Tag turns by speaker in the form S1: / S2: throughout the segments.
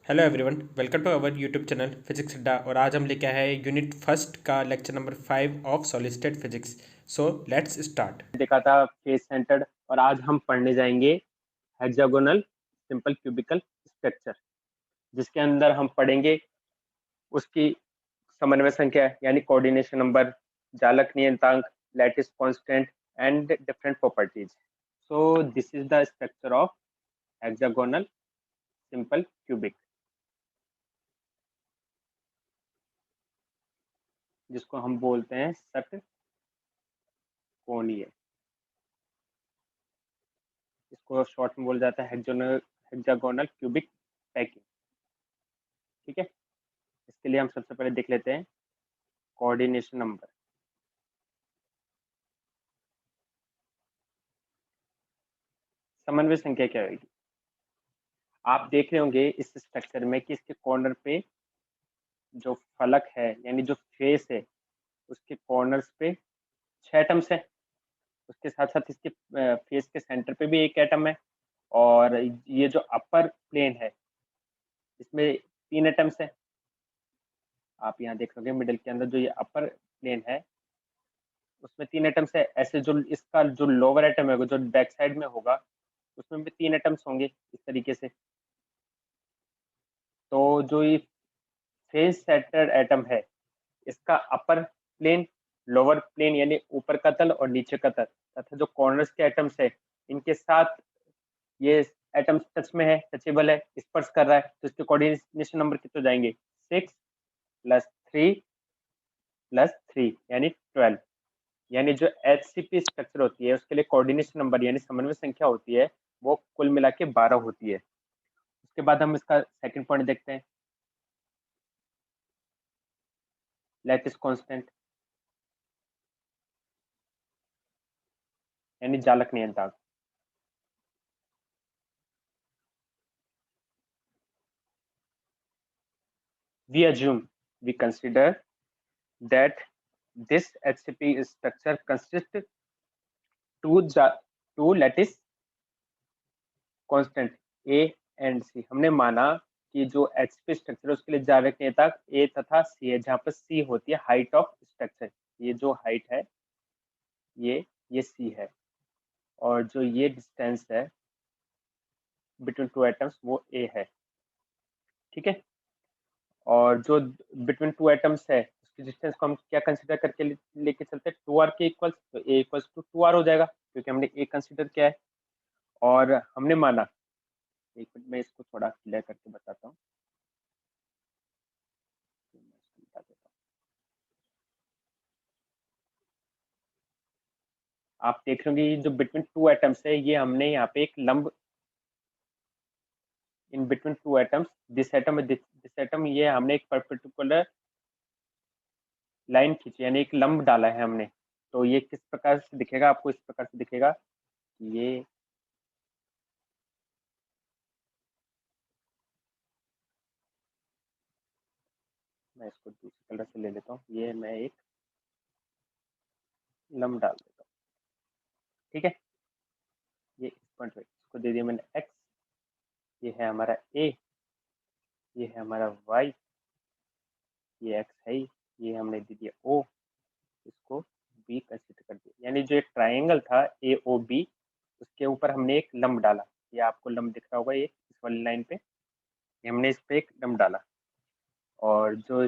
S1: Hello everyone, welcome to our YouTube channel physics Adda. और आज हम लेके आए हैं यूनिट फर्स्ट का lecture number 5 of solid state physics. So let's start.
S2: देखा था फेस सेंटर्ड, और आज हम पढ़ने जाएंगे हेक्सागोनल सिंपल क्यूबिकल स्ट्रक्चर, जिसके अंदर हम पढ़ेंगे उसकी समन्वय संख्या यानी कोऑर्डिनेशन नंबर, जालक नियतांक, lattice constant and different properties. So this is the structure of hexagonal simple cubic, जिसको हम बोलते हैं षटकोणीय। इसको शॉर्ट में बोला जाता है हेक्सागोनल क्यूबिक पैकिंग। ठीक है, इसके लिए हम सबसे पहले देख लेते हैं कोऑर्डिनेशन नंबर। समन्वय संख्या क्या होगी? आप देख रहे होंगे इस स्ट्रक्चर में कि इसके कॉर्नर पे जो फलक है यानी जो फेस है, उसके कॉर्नर्स पे 6 एटम्स है। उसके साथ साथ इसके फेस के सेंटर पे भी एक एटम है, और ये जो अपर प्लेन है इसमें 3 एटम्स है। आप यहाँ देख लोगे मिडिल के अंदर जो ये अपर प्लेन है उसमें 3 एटम्स है। ऐसे जो इसका जो लोअर एटम है जो बैक साइड में होगा उसमें भी 3 एटम्स होंगे इस तरीके से। तो जो ये फेस सेंटर्ड एटम है इसका अपर प्लेन, लोअर प्लेन यानी ऊपर का तल और नीचे का तल, तथा जो कॉर्नर्स के एटम्स है इनके साथ ये एटम्स टच में है, टचेबल है, स्पर्श कर रहा है, तो इसके कोऑर्डिनेशन नंबर कितने जाएंगे? 6 + 3 + 3 यानी 12। यानी जो HCP स्ट्रक्चर होती है उसके लिए कोऑर्डिनेशन नंबर यानी समन्वय संख्या होती है वो कुल मिला के 12 होती है। उसके बाद हम इसका सेकंड पॉइंट देखते हैं, लैटिस कांस्टेंट यानी जालक नियतांक। We consider that this HCP structure consists two lattice constant A and C। हमने माना कि जो HCP स्ट्रक्चर है उसके लिए जालक नियतांक A तथा C है, जहाँ पर C होती है हाइट ऑफ स्ट्रक्चर। ये जो हाइट है ये C है, और जो ये डिस्टेंस है बिटवीन टू एटम्स वो A है। ठीक है, और जो बिटवीन टू एटम्स है उसकी डिस्टेंस को हम क्या कंसीडर करके लेके चलते हैं? 2r के इक्वल्स, तो a इक्वल्स टू 2r हो जाएगा क्योंकि हमने a कंसीडर किया है। और हमने माना, एक मिनट में इसको थोड़ा क्लियर करके बताता हूँ। आप देख रहे होंगे जो बिटवीन टू एटम्स है ये हमने यहाँ पे एक लंब, in between two atoms this atom this atom, ये हमने एक पर्टिकुलर लाइन खींची यानी एक लंब डाला है हमने। तो ये किस प्रकार से दिखेगा? आपको इस प्रकार से दिखेगा, ये मैं इसको दूसरी कलर से ले लेता हूँ, ये मैं एक लंब डाल देता हूँ। ठीक है, ये इस पॉइंट पे इसको दे दिया मैंने x, ये है हमारा a, ये है हमारा y, ये x है, ये हमने दे दिया o, इसको b कंसीडर कर दिया। यानी जो एक ट्राइंगल था AOB उसके ऊपर हमने एक लंब डाला। ये आपको लंब दिख रहा होगा, ये इस वाली लाइन पे ये हमने इस पे एक लंब डाला, और जो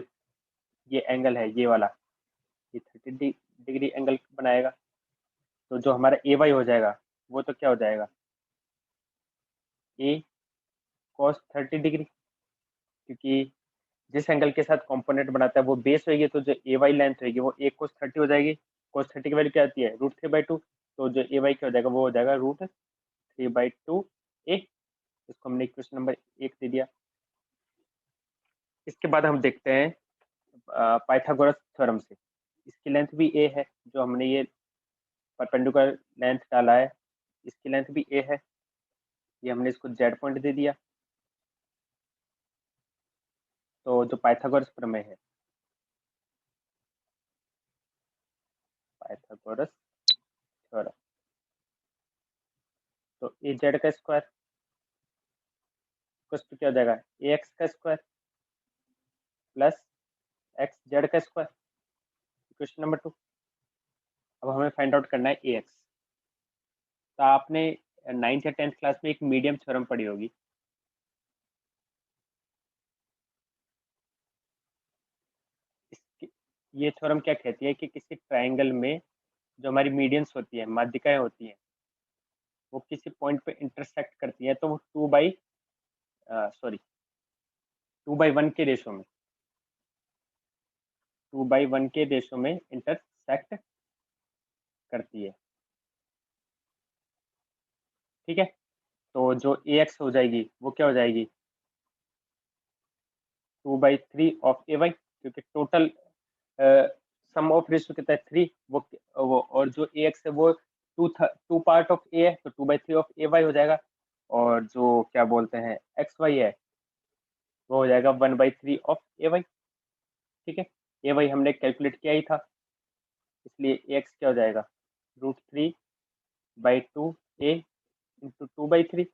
S2: ये एंगल है ये वाला, ये 30 डिग्री एंगल बनाएगा। तो जो हमारा AY हो जाएगा वो तो क्या हो जाएगा? A cos 30 डिग्री, क्योंकि जिस एंगल के साथ कंपोनेंट बनाता है वो बेस होगी, तो जो AY लेंथ होगी वो A cos 30 हो जाएगी। cos 30 की वैल्यू क्या आती है? √3/2। तो जो AY क्या हो जाएगा वो हो जाएगा √3/2A। इसको हमने इक्वेशन नंबर 1 दे दिया। इसके बाद हम देखते हैं पाइथागोरस थ्योरम से। इसकी लेंथ भी A है, जो हमने ये परपेंडिकुलर लेंथ डाला है इसकी लेंथ भी A है, ये हमने इसको Z पॉइंट दे दिया। तो जो पाइथागोरस प्रमेय है, पाइथागोरस थ्योरम, तो AZ का स्क्वायर टू क्या हो जाएगा, ए एक्स का स्क्वायर प्लस एक्स जेड का स्क्वायर, इक्वेशन नंबर 2। अब हमें फाइंड आउट करना है ए एक्स। तो आपने 9th या 10th क्लास में एक मीडियम थ्योरम पढ़ी होगी। ये थ्योरम क्या कहती है कि किसी ट्राइंगल में जो हमारी मीडियंस होती है, माध्यिकाएं होती हैं, वो किसी पॉइंट पे इंटरसेक्ट करती है, तो वो 2/1 के रेशो में 2/1 के रेशो में इंटरसेक्ट करती है। ठीक है, तो जो ए एक्स हो जाएगी वो क्या हो जाएगी, 2/3 ऑफ ए वाई, क्योंकि टोटल सम ऑफ रेशो कितना है 3, वो और जो ए एक्स है वो टू पार्ट ऑफ ए है, तो 2/3 ऑफ ए वाई हो जाएगा। और जो क्या बोलते हैं एक्स वाई है वो हो जाएगा 1/3 ऑफ ए वाई। ठीक है, ए वाई हमने कैलकुलेट किया ही था, इसलिए ए एक्स क्या हो जाएगा, √3/2 ए इंटू 2/3,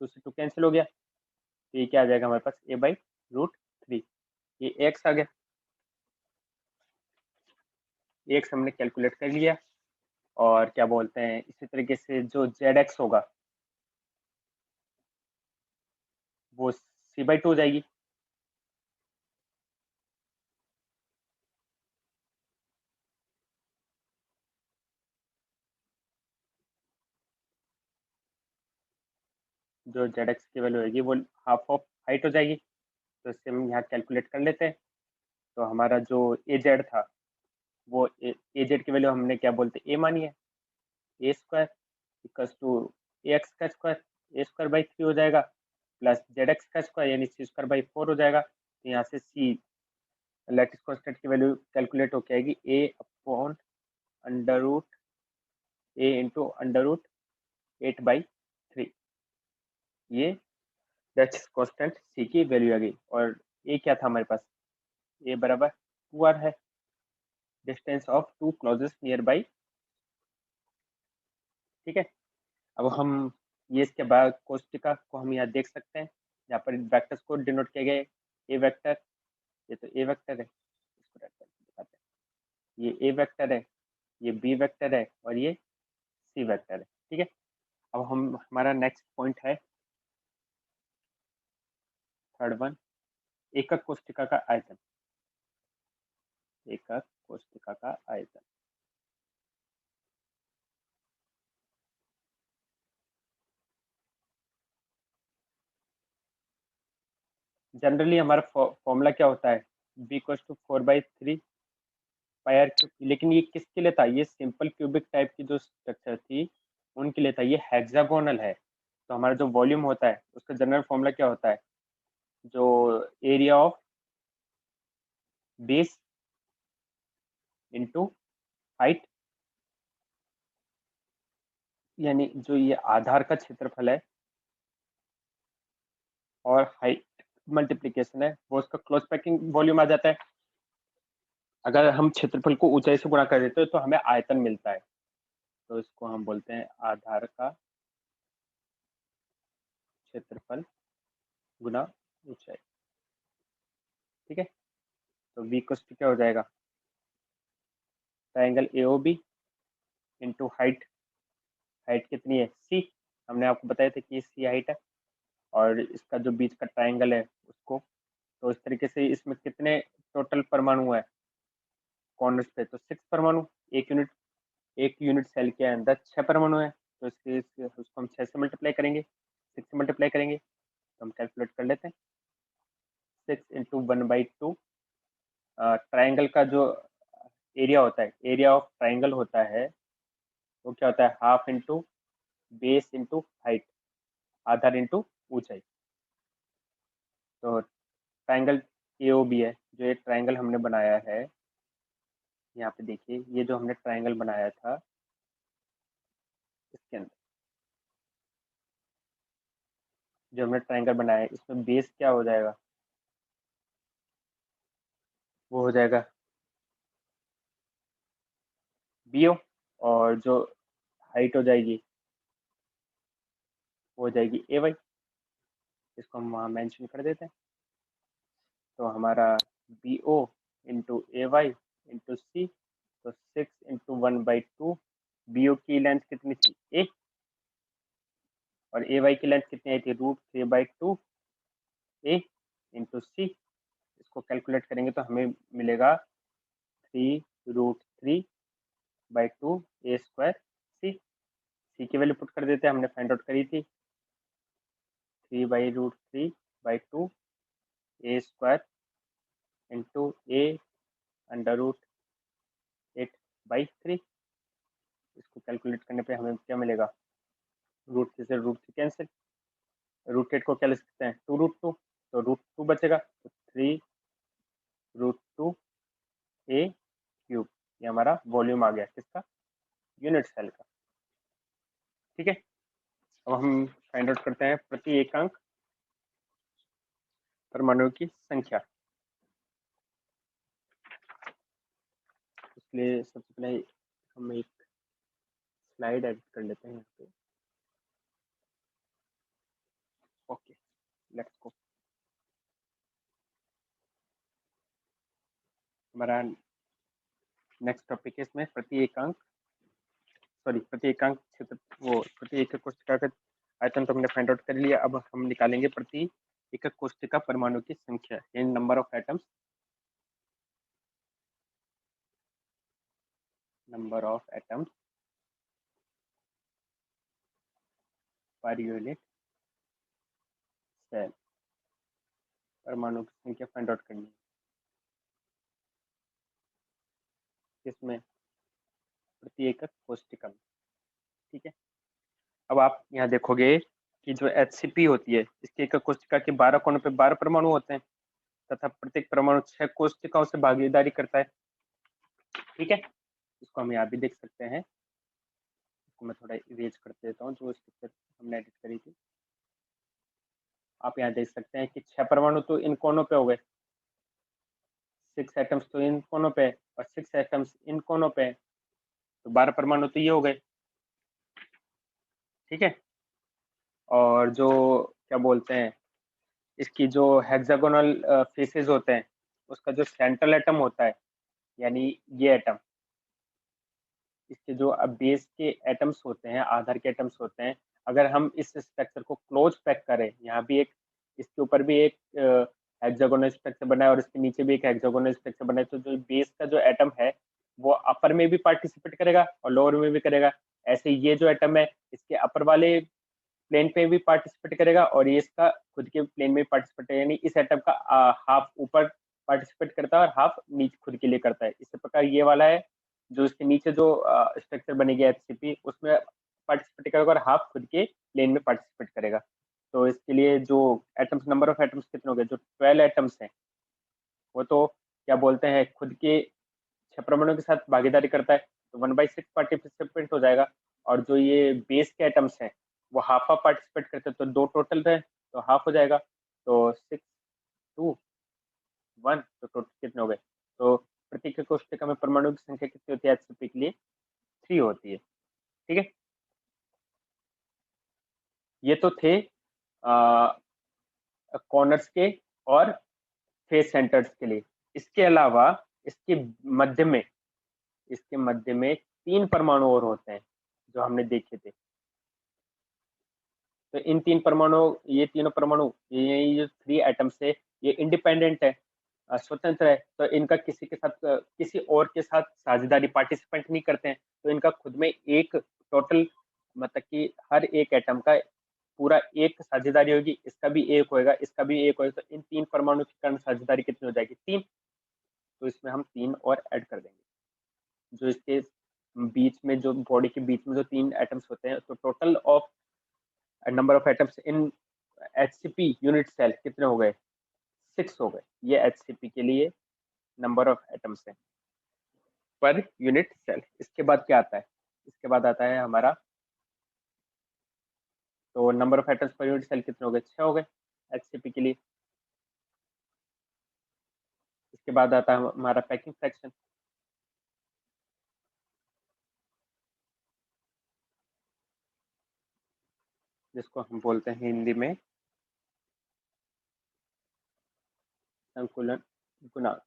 S2: 2 से 2 कैंसिल हो गया, तो ये क्या आ जाएगा हमारे पास, a/√3। ये एक्स आ गया, एक्स हमने कैलकुलेट कर लिया। और क्या बोलते हैं इसी तरीके से जो जेड एक्स होगा वो c/2 हो जाएगी। जो जेड एक्स की वैल्यू होगी वो हाफ ऑफ हाइट हो जाएगी, तो इससे हम यहाँ कैलकुलेट कर लेते हैं। तो हमारा जो ए जेड था वो ए जेड की वैल्यू हमने क्या बोलते ए मानी है, a square equals to a x का स्क्वायर, a² / 3 हो जाएगा, प्लस जेड एक्स का स्क्वायर यानी c²/4 हो जाएगा। तो यहाँ से सी लैटिस कांस्टेंट की वैल्यू कैलकुलेट होकर आएगी a/√a इंटू √8/3। ये लैटिस कांस्टेंट सी की वैल्यू आ गई। और ए क्या था हमारे पास, ए बराबर 2r है, distance of 2 closest near by. ठीक है, अब हम ये इसके बाद कोष्टिका को हम यहाँ देख सकते हैं, यहाँ पर वेक्टर्स को डिनोट किए गए, ए वेक्टर, ये तो ए वेक्टर है, इसको राइट करके दिखाते हैं, ये ए वेक्टर है, ये बी वेक्टर है और ये सी वेक्टर है। ठीक है, अब हम हमारा नेक्स्ट पॉइंट है थर्ड वन, एकक कोष्टिका का आयतन। एकक कोष्टिका का आयतन, जनरली हमारा फॉर्मूला क्या होता है, b = 4/3 पाई r क्यूब। लेकिन ये किसके लिए था, ये सिंपल क्यूबिक टाइप की जो स्ट्रक्चर थी उनके लिए था, ये हेक्सागोनल है। तो हमारा जो वॉल्यूम होता है उसका जनरल फॉर्मूला क्या होता है, जो area of base into height, यानी जो ये आधार का क्षेत्रफल है और हाइट मल्टीप्लीकेशन है वो उसका क्लोज पैकिंग वॉल्यूम आ जाता है। अगर हम क्षेत्रफल को ऊंचाई से गुणा कर देते हैं तो हमें आयतन मिलता है, तो इसको हम बोलते हैं आधार का क्षेत्रफल गुना ऊंचाई। ठीक है, तो v क्या हो जाएगा, triangle AOB into height, height कितनी है c, हमने आपको बताया था कि c हाइट है, और इसका जो बीच का ट्राइंगल है उसको, तो इस तरीके से इसमें कितने टोटल परमाणु है कॉर्नर्स पे, तो 6 परमाणु। एक यूनिट सेल के अंदर 6 परमाणु है, तो उसको हम 6 से मल्टीप्लाई करेंगे, 6 से मल्टीप्लाई करेंगे, तो हम कैलकुलेट कर लेते हैं। 6 इंटू 1/2, ट्राइंगल का जो एरिया होता है, एरिया ऑफ ट्राइंगल होता है वो क्या होता है, half into base into height, आधार इंटू ऊंचाई। तो ट्राइंगल AOB है, जो ये ट्राइंगल हमने बनाया है, यहाँ पे देखिए ये जो हमने ट्राइंगल बनाया था इसके अंदर जो हमने ट्राइंगल बनाया है इसमें बेस क्या हो जाएगा, वो हो जाएगा BO, और जो हाइट हो जाएगी वो हो जाएगी AY। इसको हम वहाँ मेंशन कर देते हैं। तो हमारा बी ओ इंटू ए वाई इंटू सी, तो 6 × 1/2। बी ओ की लेंथ कितनी थी, ए, और ए वाई की लेंथ कितनी आई थी, √3/2 ए इंटू सी। इसको कैलकुलेट करेंगे तो हमें मिलेगा 3√3/2 ए स्क्वायर सी। सी की वैल्यू पुट कर देते हैं, हमने फाइंड आउट करी थी 3/√3/2 ए स्क्वायर इंटू ए √8/3। इसको कैलकुलेट करने पे हमें क्या मिलेगा, √3 से √3 कैंसिल, √8 को क्या लिख सकते हैं, 2√2, तो √2 बचेगा, तो 3√2 ए क्यूब। ये हमारा वॉल्यूम आ गया किसका, यूनिट सेल का। ठीक है, अब हम फाइंड आउट करते हैं प्रति एकांक परमाणु की संख्या। इसलिए सबसे पहले हम एक स्लाइड एडिट कर लेते हैं यहाँ पे। Okay, let's go. हमारा नेक्स्ट टॉपिक है इसमें प्रति एकांक क्षेत्र, वो प्रति एकक कोशिका का आयतन तो हमने फाइंड आउट कर लिया। अब हम निकालेंगे प्रति एकक कोशिका परमाणु की संख्या, यानी number of atoms, per unit cell. परमाणु की संख्या फाइंड आउट करनी है किसमें, प्रति एकक कोशिका में। ठीक है, अब आप यहाँ देखोगे कि जो HCP होती है, इसकी एकक कोशिका के 12 कोनों पे 12 परमाणु होते हैं तथा प्रत्येक परमाणु 6 कोशिकाओं से भागीदारी करता है। ठीक है, इसको हम यहाँ भी देख सकते हैं। इसको मैं थोड़ा इरेज कर देता हूँ, जो स्ट्रक्चर हमने एडिट करी थी। आप यहाँ देख सकते हैं कि 6 परमाणु तो इन कोनों पे हो गए, 6 एटम्स तो इन कोनों पे, और 6 एटम्स इन कोनों पे, तो 12 परमाणु तो ये हो गए। ठीक है, और जो क्या बोलते हैं, इसकी जो हेक्सागोनल फेसेस होते हैं, उसका जो सेंट्रल एटम होता है, यानी ये एटम, इसके जो बेस के एटम्स होते हैं, आधार के एटम्स होते हैं, अगर हम इस स्ट्रक्चर को क्लोज पैक करें, यहाँ भी एक, इसके ऊपर भी एक हेक्सागोनल स्ट्रक्चर बना है और इसके नीचे भी एक हेक्सागोनल स्ट्रक्चर बना है, तो जो बेस का जो एटम है वो अपर में भी पार्टिसिपेट करेगा और लोअर में भी करेगा। ऐसे ये जो एटम है, इसके अपर वाले प्लेन पे भी पार्टिसिपेट करेगा और ये इसका खुद के प्लेन में पार्टिसिपेट करेगा, यानी इस एटम का हाफ ऊपर पार्टिसिपेट करता है और हाफ नीचे खुद के लिए करता है। इसी प्रकार ये वाला है, जो इसके नीचे जो स्ट्रक्चर बनेगी HCP, उसमें पार्टिसिपेट करेगा और हाफ खुद के प्लेन में पार्टिसिपेट करेगा। तो इसके लिए जो एटम्स, नंबर ऑफ एटम्स कितने हो गए, जो 12 एटम्स हैं, वो तो क्या बोलते हैं, खुद के 6 परमाणु के साथ भागीदारी करता है, तो 1/6 पार्टिसिपेंट हो जाएगा। और जो ये बेस के एटम्स हैं, वो हाफ हाफ पार्टिसिपेट करते हैं, तो 2 टोटल है, तो हाफ हो जाएगा, तो 6, 2, 1, तो टोटल कितने हो गए। तो प्रत्येक कोशिका में परमाणु की संख्या कितनी होती है HCP के लिए, 3 होती है। ठीक है, ये तो थे कॉर्नर्स के और फेस सेंटर्स के लिए। इसके अलावा इसके मध्य में, इसके मध्य में 3 परमाणु और होते हैं जो हमने देखे थे। तो इन 3 परमाणु, ये तीनों परमाणु, ये जो 3 एटम्स है, ये इंडिपेंडेंट है, स्वतंत्र है, तो इनका किसी के साथ, किसी और के साथ साझेदारी, पार्टिसिपेंट नहीं करते हैं। तो इनका खुद में एक टोटल, मतलब कि हर एक एटम का पूरा एक साझेदारी होगी, इसका भी एक होएगा, इसका भी एक होएगा, तो इन 3 परमाणु के कारण साझेदारी कितनी हो जाएगी, 3। तो इसमें हम 3 और ऐड कर देंगे। जो इसके बीच में, जो बॉडी के बीच में जो 3 एटम्स होते हैं, तो total of number of atoms in HCP unit cell कितने हो गए, 6 हो गए। ये HCP के लिए नंबर ऑफ एटम्स है पर यूनिट सेल। इसके बाद क्या आता है, इसके बाद आता है हमारा, तो number of atoms per unit cell कितने हो गए, 6 हो गए HCP के लिए। इसके बाद आता है हमारा पैकिंग फ्रैक्शन, जिसको हम बोलते हैं हिंदी में संकुलन गुणांक।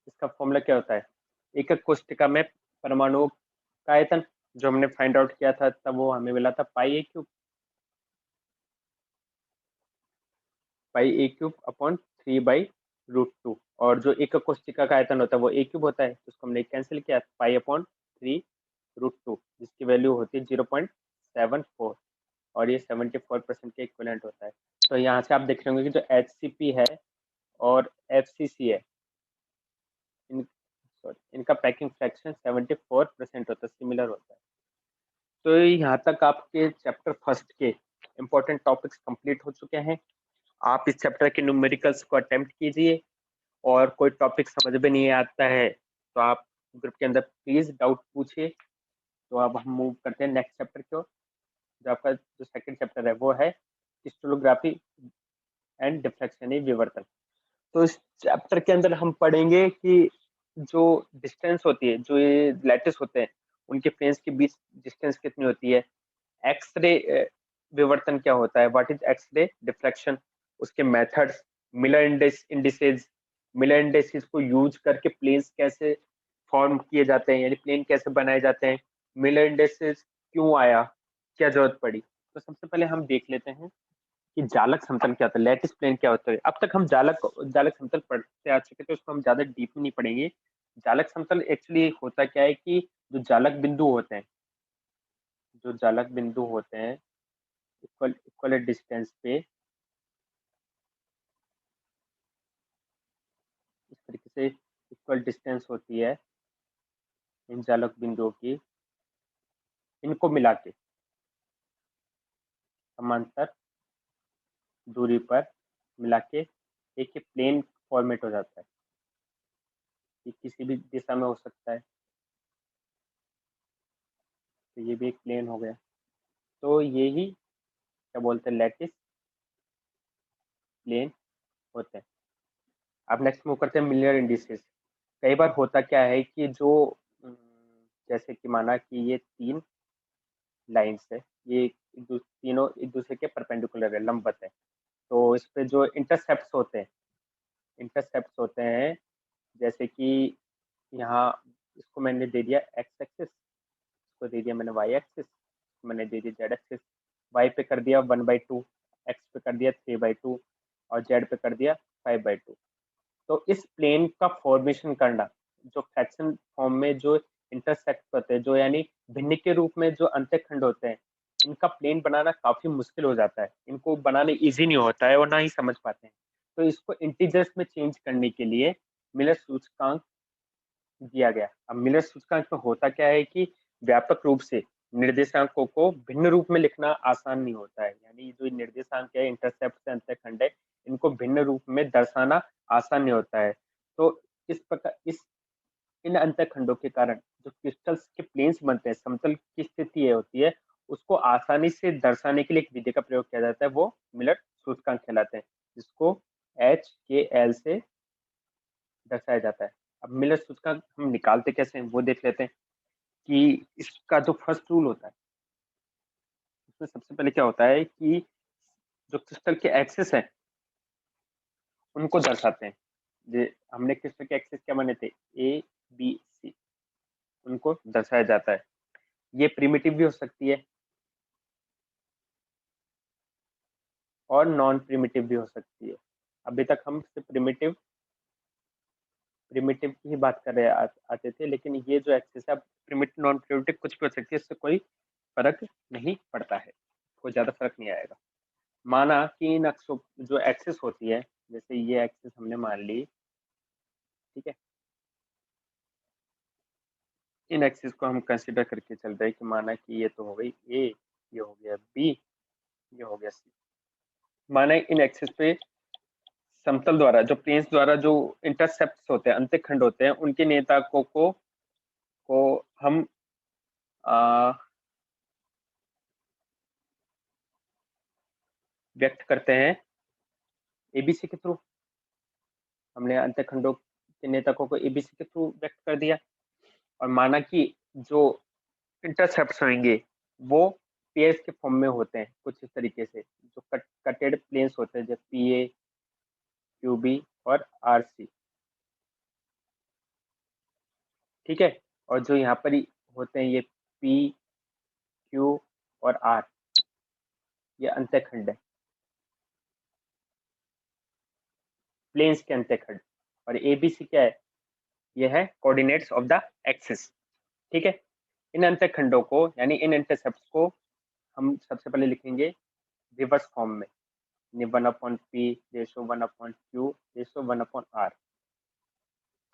S2: इसका फॉर्मूला क्या होता है? एकक कोष्टिका में परमाणुओं का आयतन, जो हमने फाइंड आउट किया था तब वो हमें मिला था पाई ए क्यूब, पाई ए क्यूब अपॉन 3/√2। और जो एकक कोष्टिका का आयतन होता है वो ए क्यूब होता है, तो उसको हमने कैंसिल किया, पाई अपॉन 3√2, जिसकी वैल्यू होती है 0.74, और ये 74% के इक्विवेलेंट होता है। तो यहाँ से आप देख रहे होंगे कि जो HCP है और FCC है, इनका पैकिंग फ्रैक्शन 74% होता है, सिमिलर होता है। तो यहाँ तक आपके चैप्टर फर्स्ट के इम्पोर्टेंट टॉपिक्स कंप्लीट हो चुके हैं। आप इस चैप्टर के न्यूमेरिकल्स को अटेम्प्ट कीजिए, और कोई टॉपिक समझ में नहीं आता है तो आप ग्रुप के अंदर प्लीज डाउट पूछिए। तो अब हम मूव करते हैं नेक्स्ट चैप्टर की ओर। जो आपका जो सेकंड चैप्टर है वो है क्रिस्टलोग्राफी एंड डिफ्रैक्शन विवर्तन। तो इस चैप्टर के अंदर हम पढ़ेंगे कि जो डिस्टेंस होती है, जो ये लैटिस होते हैं, उनके प्लेन्स के बीच डिस्टेंस कितनी होती है, एक्सरे विवर्तन क्या होता है, व्हाट इज एक्सरे डिफ्रैक्शन, उसके methods, Miller indices, Miller indices को यूज करके प्लेन्स कैसे फॉर्म किए जाते हैं, यानी प्लेन कैसे बनाए जाते हैं, मिलर इंडिसेज क्यों आया, क्या जरूरत पड़ी। तो सबसे पहले हम देख लेते हैं कि जालक समतल क्या होता है, लैटिस प्लेन क्या होता है। अब तक हम जालक जालक समतल पढ़ते आ चुके थे, उसको हम ज्यादा डीप में नहीं पढ़ेंगे। जालक समतल एक्चुअली होता क्या है कि जो जालक बिंदु होते हैं, जो जालक बिंदु होते हैं इक्वल इक्वल डिस्टेंस पे, इस तरीके से इक्वल डिस्टेंस होती है इन जालक बिंदुओं की, इनको मिला के समांतर दूरी पर मिला के एक ही प्लेन फॉर्मेट हो जाता है। ये किसी भी दिशा में हो सकता है, तो ये भी एक प्लेन हो गया। तो ये ही क्या बोलते हैं, लैटिस प्लेन होते हैं। अब नेक्स्ट मूव करते हैं मिलियर इंडिसेस। कई बार होता क्या है कि जो जैसे कि माना कि ये 3 लाइन्स है, ये तीनों एक दूसरे के परपेंडिकुलर है, लंबवत है। तो इस पे जो इंटरसेप्ट्स होते हैं, जैसे कि यहाँ इसको मैंने दे दिया एक्स एक्सिस, इसको दे दिया मैंने वाई एक्सिस, मैंने दे दिया जेड एक्सिस। वाई पे कर दिया 1/2, एक्स पे कर दिया 3/2, और जेड पे कर दिया 5/2। तो इस प्लेन का फॉर्मेशन करना, जो फ्रैक्शन फॉर्म में जो इंटरसेक्ट होते हैं, जो यानी भिन्न के रूप में जो अंतःखंड होते हैं, इनका प्लेन बनाना काफी मुश्किल हो जाता है, इनको बनाने इजी नहीं होता है और ना ही समझ पाते हैं। तो इसको इंटीजर्स में चेंज करने के लिए मिलर सूचकांक दिया गया। अब मिलर सूचकांक में होता क्या है कि व्यापक रूप से निर्देशांकों को भिन्न रूप में लिखना आसान नहीं होता है, यानी जो निर्देशांक है, इंटरसेप्ट से अंतःखंड है, इनको भिन्न रूप में दर्शाना आसान नहीं होता है। तो इस प्रकार इन अंतःखंडों के कारण जो क्रिस्टल्स के प्लेन्स बनते हैं, समतल की स्थिति होती है, उसको आसानी से दर्शाने के लिए एक विधि का प्रयोग किया जाता है, वो मिलर सूचकांक कहलाते हैं, जिसको HKL से दर्शाया जाता है। अब मिलर सूचकांक हम निकालते कैसे हैं वो देख लेते हैं। कि इसका जो फर्स्ट रूल होता है, उसमें सबसे पहले क्या होता है कि जो क्रिस्टल के एक्सिस है उनको दर्शाते हैं। हमने क्रिस्टल के एक्सिस क्या माने थे, ABC, उनको दर्शाया जाता है। ये प्रिमिटिव भी हो सकती है और नॉन प्रिमिटिव भी हो सकती है। अभी तक हम सिर्फ प्रिमिटिव की ही बात कर रहे आते थे, लेकिन ये जो एक्सिस है, प्रिमिटिव नॉन प्रिमिटिव कुछ भी हो सकती है, इससे कोई फर्क नहीं पड़ता है, कोई ज्यादा फर्क नहीं आएगा। माना कि इन अक्षों जो एक्सिस होती है, जैसे ये एक्सिस हमने मान ली, ठीक है, इन एक्सिस को हम कंसीडर करके चल रहे हैं कि माना कि ये तो हो गई ए, ये हो गया बी, ये हो गया सी। माना इन एक्सिस पे समतल द्वारा, जो प्लेन्स द्वारा जो इंटरसेप्ट होते हैं, अंतःखंड होते हैं, उनके नियतांकों को हम व्यक्त करते हैं एबीसी के थ्रू। हमने अंतःखंडों के नियतांकों को एबीसी के थ्रू व्यक्त कर दिया, और माना कि जो इंटरसेप्ट होंगे वो पेयर्स के फॉर्म में होते हैं कुछ इस तरीके से, जो कटेड प्लेन्स होते हैं, जैसे PA, QB और RC। ठीक है, और जो यहाँ पर होते हैं ये P, Q और R, ये अंतःखंड है, प्लेन्स के अंतःखंड। और ABC क्या है? ये है कोऑर्डिनेट्स ऑफ द एक्सिस। ठीक है, इन अंतःखंडों को यानी इन इंटरसेप्ट्स को हम सबसे पहले लिखेंगे रिवर्स फॉर्म में, 1/P ratio 1/Q ratio 1/R।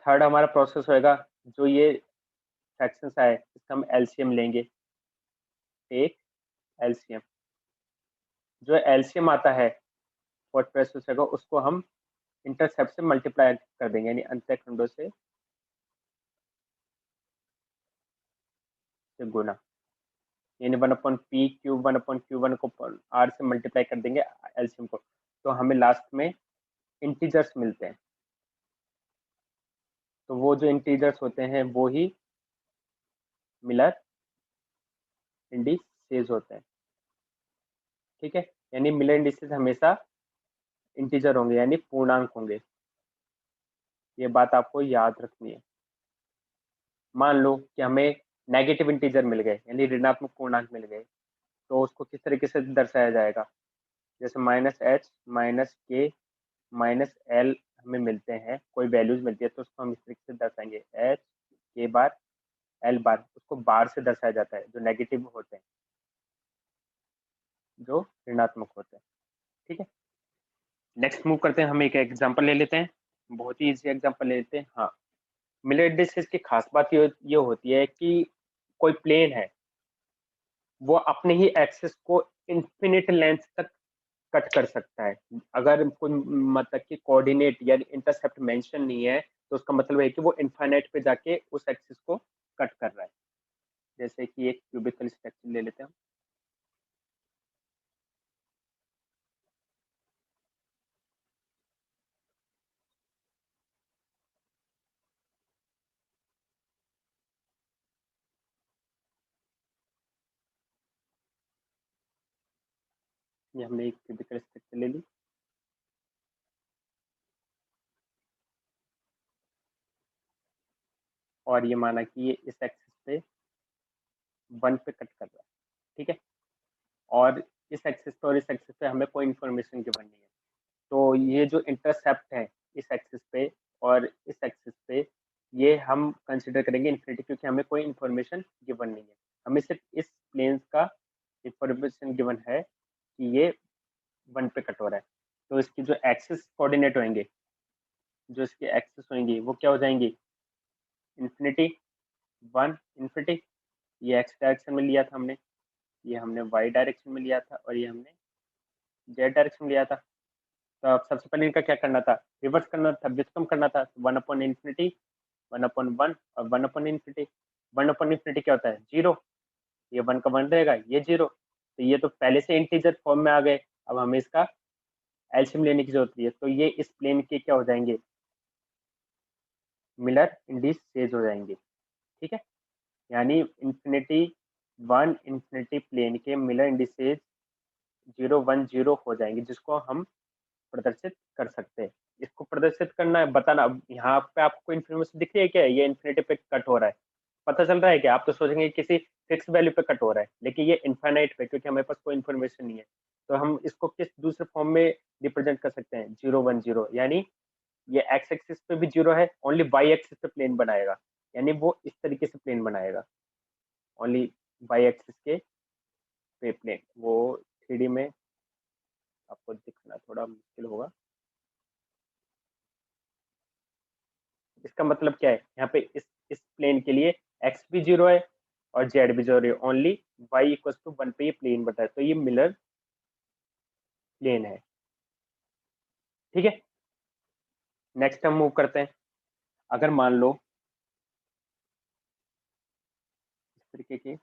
S2: Third हमारा प्रोसेस होएगा, जो ये फ्रैक्शंस आए इसका हम एलसीएम लेंगे, टेक एलसीएम। जो एलसीएम आता है फोर्थ प्रोसेस होगा, उसको हम इंटरसेप्ट से मल्टीप्लाई कर देंगे, यानी अंतःखंडों से गुना, यानी 1/P क्यूब 1/Q 1/R से मल्टीप्लाई कर देंगे एलसीएम को, तो हमें लास्ट में इंटीजर्स मिलते हैं। तो वो जो इंटीजर्स होते हैं वो ही मिलर इंडिसेस होते हैं। ठीक है, यानी मिलर इंडिसेस हमेशा इंटीजर होंगे, यानी पूर्णांक होंगे। ये बात आपको याद रखनी है। मान लो कि हमें नेगेटिव इंटीजर मिल गए, यानी ऋणात्मक पूर्णांक मिल गए, तो उसको किस तरीके से दर्शाया जाएगा? जैसे -h -k -l हमें मिलते हैं, कोई वैल्यूज मिलती है, तो उसको हम इस तरीके से दर्शाएंगे, h k बार l बार, उसको बार से दर्शाया जाता है, जो नेगेटिव होते हैं, जो ऋणात्मक होते हैं। ठीक है, नेक्स्ट मूव करते हैं, हम एक एग्जांपल ले लेते हैं, बहुत ही इजी एग्जांपल ले लेते हैं। हाँ, मिलर इंडिसेस की खास बात ये होती है कि कोई प्लेन है, वो अपने ही एक्सिस को इन्फिनिट लेंथ तक कट कर सकता है। अगर कोई मतलब कि कोऑर्डिनेट या इंटरसेप्ट मेंशन नहीं है, तो उसका मतलब है कि वो इनफाइनाइट पे जाके उस एक्सिस को कट कर रहा है। जैसे कि एक क्यूबिकल स्ट्रक्चर ले लेते हैं हम। ये हमने एक क्यूबिकल स्ट्रक्चर ले ली, और ये माना कि ये इस एक्सिस पे 1 पे कट कर रहा है। ठीक है, और इस एक्सिस पे और इस एक्सिस पे हमें कोई इन्फॉर्मेशन गिवन नहीं है, तो ये जो इंटरसेप्ट है इस एक्सिस पे और इस एक्सिस पे, ये हम कंसिडर करेंगे इन्फिनिटी, क्योंकि हमें कोई इन्फॉर्मेशन गिवन नहीं है। हमें सिर्फ इस प्लेन का इन्फॉर्मेशन गिवन है कि ये 1 पे कट हो रहा है। तो इसकी जो एक्सिस कोऑर्डिनेट होंगे, जो इसकी एक्सिस होंगी, वो क्या हो जाएंगी? Infinity, 1, infinity. ये एक्स डायरेक्शन में लिया था हमने, ये हमने वाई डायरेक्शन में लिया था, और ये हमने जेड डायरेक्शन में लिया था। तो अब सबसे पहले इनका क्या करना था? रिवर्स करना था, व्युत्क्रम करना था। 1/इन्फिनिटी, 1/1 और 1/इन्फिनिटी। 1/इन्फिनिटी क्या होता है? 0। ये 1 का 1 रहेगा, ये 0। तो ये तो पहले से इंटीजर फॉर्म में आ गए, अब हमें इसका एलसीएम लेने की जरूरत है। तो ये इस प्लेन के क्या हो जाएंगे? मिलर इंडिसेस हो जाएंगे। ठीक है, यानी इन्फिनिटी 1 इन्फिनिटी प्लेन के मिलर इंडिसेस 0 1 0 हो जाएंगे, जिसको हम प्रदर्शित कर सकते हैं। इसको प्रदर्शित करना है, बताना। अब यहाँ पे आपको इन्फॉर्मेशन दिख रही है क्या? ये इन्फिनिटी पे कट हो रहा है, पता चल रहा है क्या? आप तो सोचेंगे किसी फिक्स वैल्यू पे कट हो रहा है, लेकिन ये इनफाइनाइट पे, क्योंकि हमारे पास कोई इन्फॉर्मेशन नहीं है। तो हम इसको किस दूसरे फॉर्म में रिप्रेजेंट कर सकते हैं? 0 1 0, यानी ये एक्स एक्सिस पे भी 0 है, ओनली वाई एक्सिस पे प्लेन बनाएगा, यानी वो इस तरीके से प्लेन बनाएगा, ओनली वाई एक्सिस के पे प्लेन। वो 3D में आपको दिखना थोड़ा मुश्किल होगा। इसका मतलब क्या है? यहाँ पे इस प्लेन के लिए एक्स भी 0 है और जेड भी 0 है, ओनली वाई इक्वल टू 1 पे ये प्लेन बता है, तो ये मिलर प्लेन है। ठीक है, नेक्स्ट हम मूव करते हैं। अगर मान लो इस तरीके की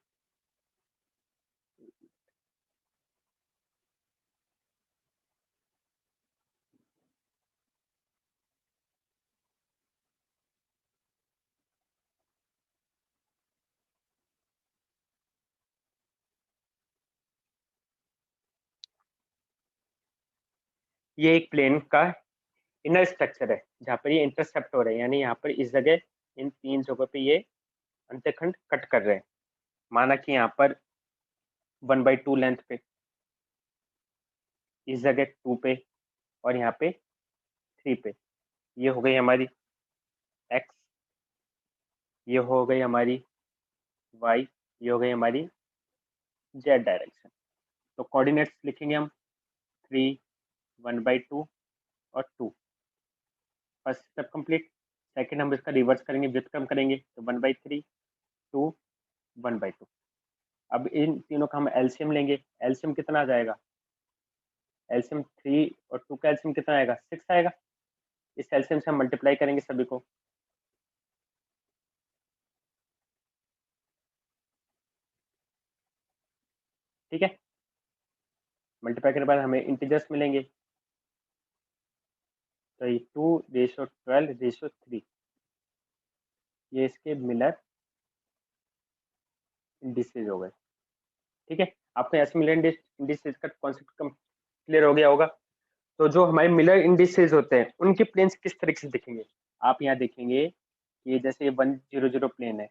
S2: ये एक प्लेन का इनर स्ट्रक्चर है जहाँ पर ये इंटरसेप्ट हो रहे हैं, यानी यहाँ पर इस जगह इन 3 जगहों पे ये अंतःखंड कट कर रहे हैं। माना कि यहाँ पर 1/2 लेंथ पे, इस जगह 2 पे और यहाँ पे 3 पे। ये हो गई हमारी x, ये हो गई हमारी y, ये हो गई हमारी z डायरेक्शन। तो कोऑर्डिनेट्स लिखेंगे हम 3, 1/2 और 2। First step complete. सेकंड हम इसका रिवर्स करेंगे, व्युत्क्रम करेंगे, तो 1/3, 2, 1/2। अब इन तीनों का हम एलसीएम लेंगे। एलसीएम कितना आ जाएगा? एलसीएम 3 और 2 का एलसीएम कितना आएगा? 6 आएगा। इस एलसीएम से हम मल्टीप्लाई करेंगे सभी को। ठीक है, मल्टीप्लाई करने के बाद हमें इंटीजर्स मिलेंगे। तो ये 2:12:3 ये इसके मिलर इंडिसेज हो गए। ठीक है, आपको ऐसे मिलर इंडिसेज का कॉन्सेप्ट क्लियर हो गया होगा। तो जो हमारे मिलर इंडिसेज होते हैं उनके प्लेन्स किस तरीके से दिखेंगे? आप यहाँ देखेंगे कि जैसे ये 100 प्लेन है,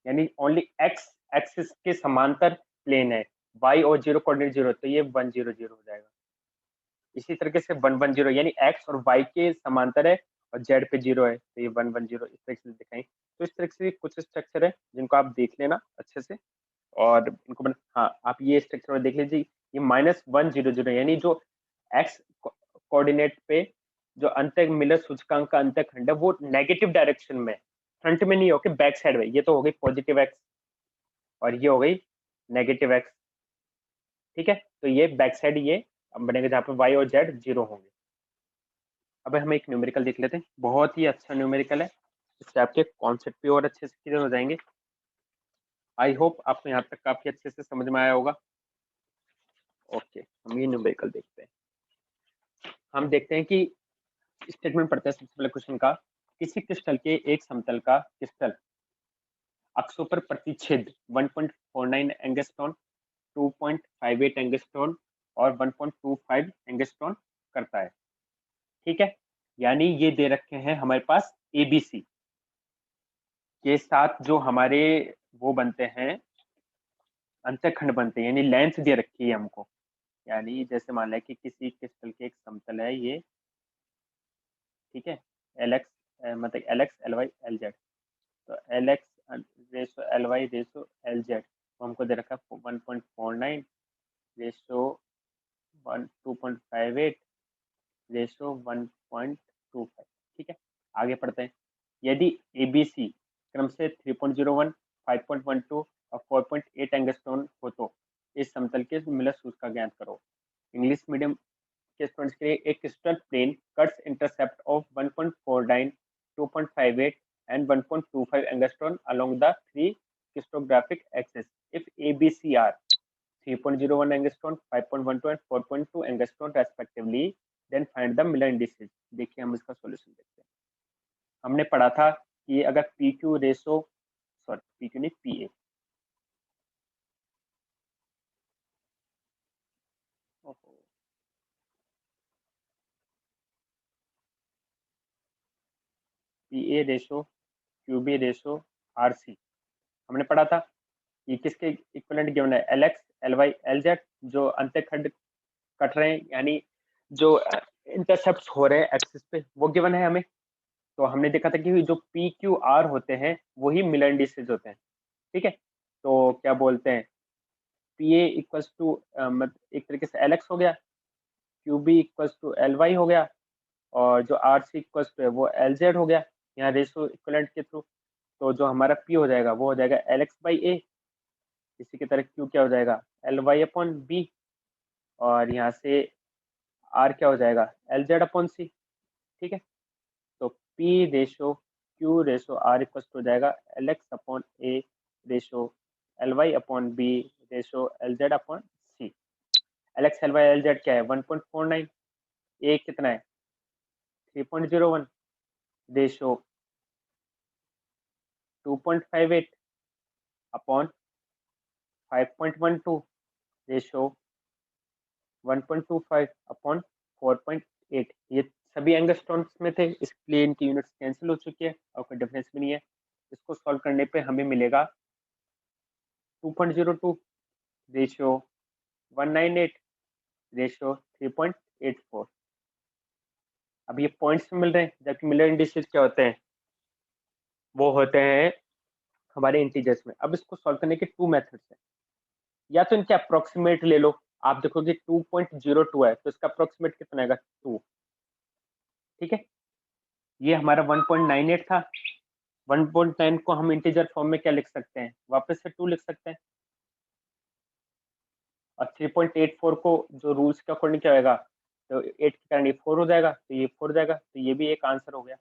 S2: यानी ओनली एक्स एक्सिस के समांतर प्लेन है, वाई और 0 कोऑर्डिनेट 0, तो ये 100 हो जाएगा। इसी तरीके से 110 यानी एक्स और वाई के समांतर है और जेड पे 0 है, तो ये 110 इस तरीके से दिखाएंगे। तो इस तरीके से कुछ स्ट्रक्चर है जिनको आप देख लेना अच्छे से और इनको हाँ, आप ये स्ट्रक्चर देख लीजिए। ये -100 यानी जो एक्स कोऑर्डिनेट पे जो अंत मिलर सूचकांक का अंतःखंड है वो नेगेटिव डायरेक्शन में, फ्रंट में नहीं होके बैक साइड में। ये तो हो गई पॉजिटिव एक्स और ये हो गई नेगेटिव एक्स। ठीक है, तो ये बैक साइड ये बनेगा जहाँ पे वाई और जेड 0 होंगे। अब हम एक न्यूमेरिकल देख लेते हैं, बहुत ही अच्छा न्यूमेरिकल है, इससे आपके कॉन्सेप्ट भी और अच्छे से क्लियर हो जाएंगे। आई होप आपको यहाँ तक काफी अच्छे से समझ में आया होगा। ओके, हम ये न्यूमेरिकल देखते हैं। हम देखते हैं कि स्टेटमेंट पढ़ते हैं सबसे पहले क्वेश्चन का। किसी क्रिस्टल के एक समतल का क्रिस्टल अक्षों पर प्रतिच्छेद 1.49 एंगस्ट्रॉन, 2.58 एंगस्ट्रॉन और 1.25 एंगस्ट्रॉन करता है। ठीक है, यानी ये दे रखे हैं हमारे पास एबीसी के साथ जो हमारे वो बनते हैं अंतःखंड बनते हैं, यानी लेंथ दे रखी है हमको। यानी जैसे मान लें कि किसी क्रिस्टल के एक समतल है ये, ठीक है, एल एक्स मतलब l x l y l z. तो l x ratio l y ratio l z तो हमको दे रखा है 1.49 रेशो 2.58 रेशो 1.25। ठीक है, आगे पढ़ते हैं। यदि एबीसी क्रम से 3.01, 5.12 और 4.8 एंगस्ट्रॉन हो तो इस समतल के मिलर सूत्र का ज्ञात करो। इंग्लिश मीडियम के स्टूडेंट्स के लिए एक crystal plane cuts intercept of 1.49, 2.58 and 1.25 angstrom along the three crystallographic axes. If ABC are 3.01 angstrom, 5.12 and 4.2 angstrom respectively, then find the Miller indices. देखिए हम इसका सॉल्यूशन देखते हैं। हमने पढ़ा था कि अगर p q ratio, sorry p q नहीं p a, p a ratio q b ratio r c हमने पढ़ा था कि किसके इक्विवेलेंट गिवन है? L x l y l z, जो अंतःखंड कट रहे हैं यानी जो इंटरसेप्ट हो रहे हैं एक्सिस पे वो गिवन है हमें। तो हमने देखा था कि जो पी क्यू आर होते हैं वही मिलर इंडिसेस होते हैं। ठीक है, तो क्या बोलते हैं, पी ए इक्वल्स टू एक तरीके से एल एक्स हो गया, Q B equals to L Y हो गया और जो आर सी इक्वल्स टू है वो एल जेड हो गया यहाँ रेशो इक्वलेंट के थ्रू। तो जो हमारा पी हो जाएगा वो हो जाएगा एल एक्स बाई ए, इसी की तरह क्यू क्या हो जाएगा एल वाई अपॉन बी और यहाँ से आर क्या हो जाएगा एल जेड अपॉन सी। ठीक है, तो p ratio q ratio r equal हो जाएगा l x upon a ratio l y upon b ratio l z upon c. L x l y l z क्या है 1.49, ए कितना है 3.01 रेशो 2.58 अपॉन 5.12 रेशो 1.25 अपॉन 4.8। 8। ये सभी एंगस्ट्रॉन्स में थे, इसलिए इनकी यूनिट्स कैंसिल हो चुकी है और कोई डिफरेंस भी नहीं है। इसको सॉल्व करने पे हमें मिलेगा 2.02 रेशियो 198 रेशियो 3.84। अब ये पॉइंट्स में मिल रहे हैं, जबकि मिलर इंडिसेस क्या होते हैं, वो होते हैं हमारे इंटीजर्स में। अब इसको सॉल्व करने के टू मेथड्स हैं, या तो इनके अप्रोक्सीमेट ले लो। आप देखोगे 2.02 है तो इसका अप्रोक्सीमेट कितना आएगा, 2। ठीक है, ये हमारा 1.98 था। 1.9 को हम इंटीजर फॉर्म में क्या लिख सकते हैं, वापस से 2 लिख सकते हैं। और 3.84 को जो रूल्स के अकॉर्डिंग क्या होगा, तो 8 के कारण ये 4 हो जाएगा, तो ये 4 हो जाएगा, तो ये भी एक आंसर हो गया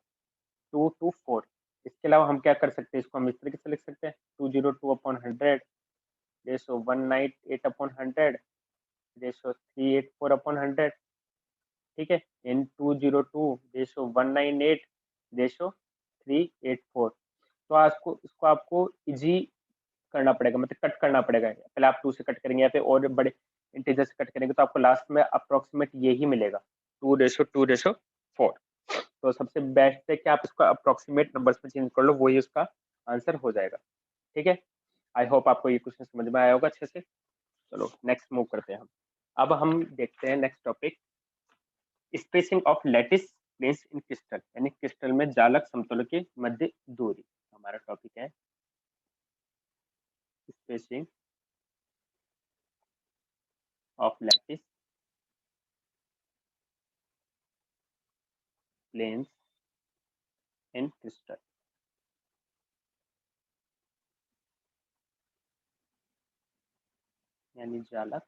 S2: 2 to 4। इसके अलावा हम क्या कर सकते हैं, इसको हम इस तरीके से लिख सकते हैं 202/100 रेशो 198/100 रेशो 384/100। ठीक है, इन 202 रेशो 198 रेशो 384। तो आपको इसको आपको इजी करना पड़ेगा, मतलब कट करना पड़ेगा। पहले आप 2 से कट करेंगे या फिर और बड़े इंटीजर से कट करेंगे, तो आपको लास्ट में अप्रोक्सीमेट यही मिलेगा 2:2:4। तो सबसे बेस्ट है कि आप इसको अप्रोक्सीमेट नंबर्स में चेंज कर लो, वही उसका आंसर हो जाएगा। ठीक है, आई होप आपको ये क्वेश्चन समझ में आया होगा अच्छे से। चलो नेक्स्ट मूव करते हैं हम। अब हम देखते हैं next topic, spacing of lattice planes in crystal, यानी क्रिस्टल में जालक समतलों के मध्य दूरी। हमारा टॉपिक है spacing of lattice planes in crystal. यानी जालक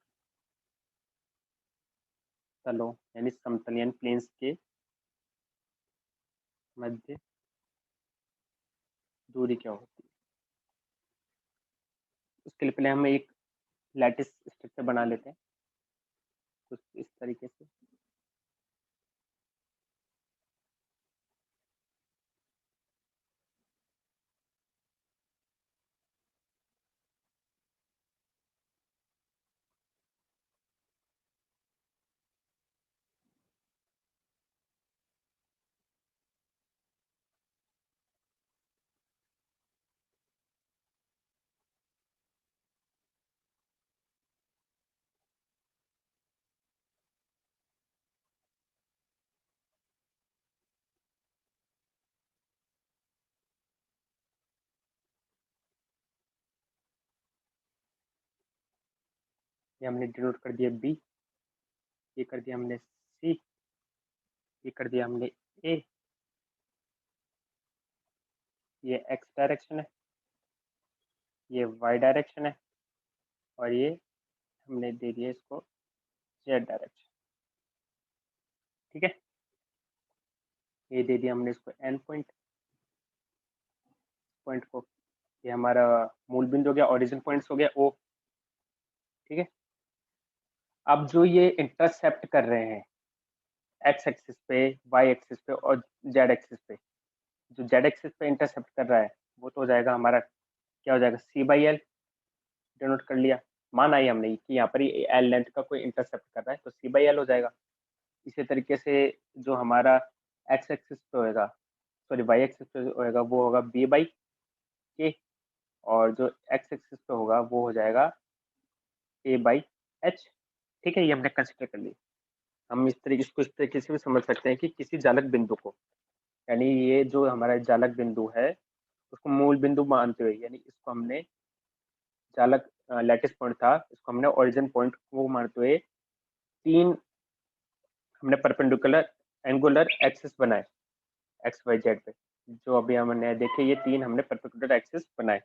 S2: तलों यानी समतल यानी प्लेन्स के मध्य दूरी क्या होती है। उसके लिए पहले हम एक लैटिस स्ट्रक्चर बना लेते हैं कुछ इस तरीके से। ये हमने डिनोट कर दिया बी, ये कर दिया हमने सी, ये कर दिया हमने ए, ये एक्स डायरेक्शन है, ये वाई डायरेक्शन है, और ये हमने दे दिया इसको जेड डायरेक्शन। ठीक है, ये दे दिया हमने इसको एन पॉइंट को, ये हमारा मूल बिंदु हो गया, ओरिजिन पॉइंट्स हो गया ओ। ठीक है, अब जो ये इंटरसेप्ट कर रहे हैं एक्स एक्सिस पे, वाई एक्सिस पे और जेड एक्सिस पे, जो जेड एक्सिस पे इंटरसेप्ट कर रहा है वो तो हो जाएगा हमारा, क्या हो जाएगा, सी बाई एल। डिनोट कर लिया, माना ही हमने कि यहाँ पर एल लेंथ का कोई इंटरसेप्ट कर रहा है तो सी बाई एल हो जाएगा। इसी तरीके से जो हमारा एक्स एक्सिस पे होएगा, सॉरी वाई एक्सिस पे होएगा, वो होगा बी बाई के, और जो एक्स एक्सिस पे होगा वो हो जाएगा ए बाई एच। ठीक है, ये हमने कंसिडर कर लिया। हम इस तरीके इसको इस तरीके से भी समझ सकते हैं कि किसी जालक बिंदु को, यानी ये जो हमारा जालक बिंदु है उसको मूल बिंदु मानते हुए, यानी इसको हमने जालक लैटिस पॉइंट था, इसको हमने ओरिजिन पॉइंट को मानते हुए तीन हमने परपेंडिकुलर एंगुलर एक्सिस बनाए एक्स वाई जेड पे। जो अभी हमने देखे ये तीन हमने परपेंडिकुलर एक्सिस बनाए।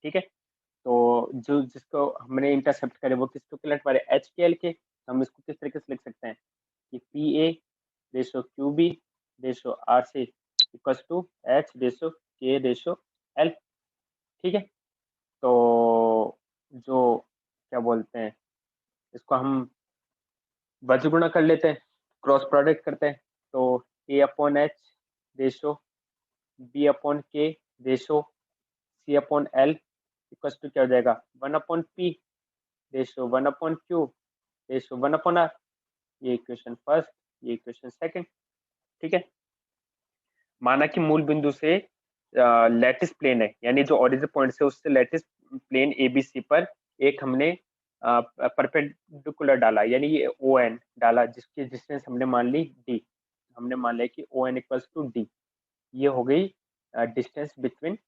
S2: ठीक है, तो जो जिसको हमने इंटरसेप्ट करे वो किसको कहलाते हमारे एच के एल के। हम इसको किस तरीके से लिख सकते हैं कि p a ratio q b ratio r c equals to h ratio k ratio l. ठीक है, तो जो क्या बोलते हैं, इसको हम वज्रगुणा कर लेते हैं, क्रॉस प्रोडक्ट करते हैं, तो a upon h ratio b upon k ratio c upon l equals to क्या हो जाएगा 1/p ratio 1/q ratio 1/r। ये इक्वेशन फर्स्ट। ये इक्वेशन सेकंड। ठीक है, माना कि मूल बिंदु से लैटिस प्लेन है, यानी जो ओरिजिन पॉइंट से उससे लैटिस प्लेन एबीसी पर एक हमने परपेंडिकुलर डाला, यानी ये ओ एन डाला, जिसकी डिस्टेंस हमने मान ली डी। हमने मान लिया कि O N equals to d. ये हो गई distance between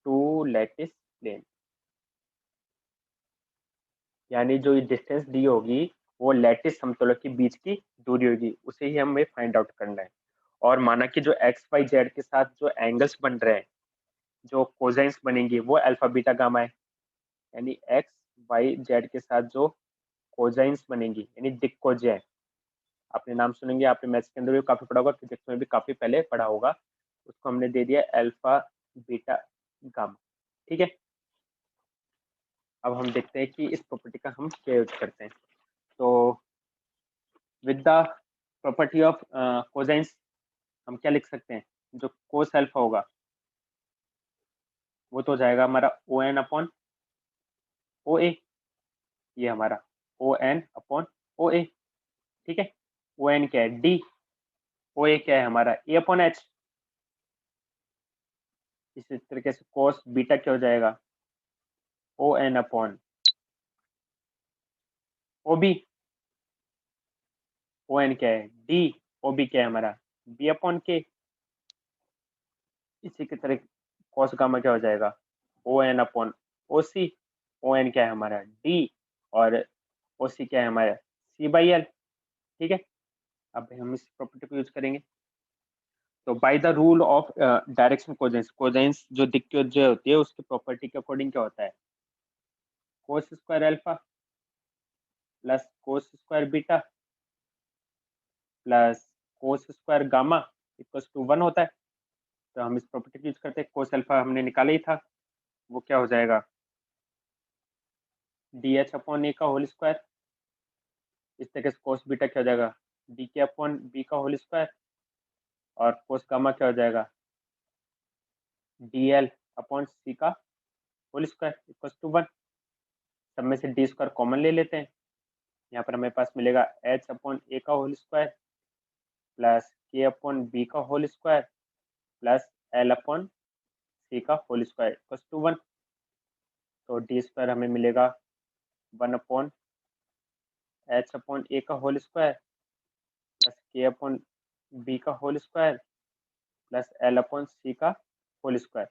S2: two lattice plane, यानी जो ये डिस्टेंस दी होगी वो लैटिस समतलों के बीच की दूरी होगी, उसे ही हमें फाइंड आउट करना है। और माना कि जो एक्स वाई जेड के साथ जो एंगल्स बन रहे हैं, जो कोसाइंस बनेंगी वो अल्फा बीटा गामा है, यानी एक्स वाई जेड के साथ जो कोसाइंस बनेंगी यानी दिक्कोजें, आपने नाम सुनेंगे, आपने मैथ्स के अंदर भी काफी पढ़ा होगा, फिजिक्स में भी काफी पहले पढ़ा होगा, उसको हमने दे दिया अल्फा बीटा गामा। ठीक है, अब हम देखते हैं कि इस प्रॉपर्टी का हम क्या यूज करते हैं। तो with the property of cosines हम क्या लिख सकते हैं, जो कोस अल्फा होगा वो तो हो जाएगा हमारा ओ एन अपॉन ओ ए, ये हमारा ओ एन अपॉन ओ ए। ठीक है, ओ एन क्या है डी, ओ ए क्या है हमारा ए अपॉन एच। इसी तरीके से कोस बीटा क्या हो जाएगा O N upon O B. O N क्या है डी, ओ बी क्या है हमारा बी अपॉन के। इसी की तरह कॉस गामा क्या हो जाएगा ओ एन अपॉन ओ सी। ओ एन क्या है हमारा डी और ओ सी क्या है हमारा सी बाई एल। ठीक है, अब हम इस प्रॉपर्टी को यूज करेंगे। तो by the rule of direction cosines, cosines जो दिक् की जो होती है उसकी प्रॉपर्टी के अकॉर्डिंग क्या होता है, cos square alpha plus cos square beta plus cos square gamma equals to 1 होता है। तो हम इस प्रॉपर्टी को यूज करते हैं, कोस अल्फा हमने निकाला ही था, वो क्या हो जाएगा डी एच अपॉन ए का होल स्क्वायर। इस तरीके से कोस बीटा क्या हो जाएगा डी के अपॉन बी का होल स्क्वायर, और कोस गामा क्या हो जाएगा डी एल अपॉन सी का होल स्क्वायर इक्वल्स टू 1। सब में से डी स्क्वायर कॉमन ले लेते हैं, यहाँ पर हमारे पास मिलेगा एच अपॉन ए का whole square plus k upon b का whole square plus l upon c का होल स्क्वायर इक्वल्स टू 1। तो डी स्क्वायर हमें मिलेगा 1 अपॉन एच अपॉन ए का whole square plus k upon b का whole square plus l upon c का whole square.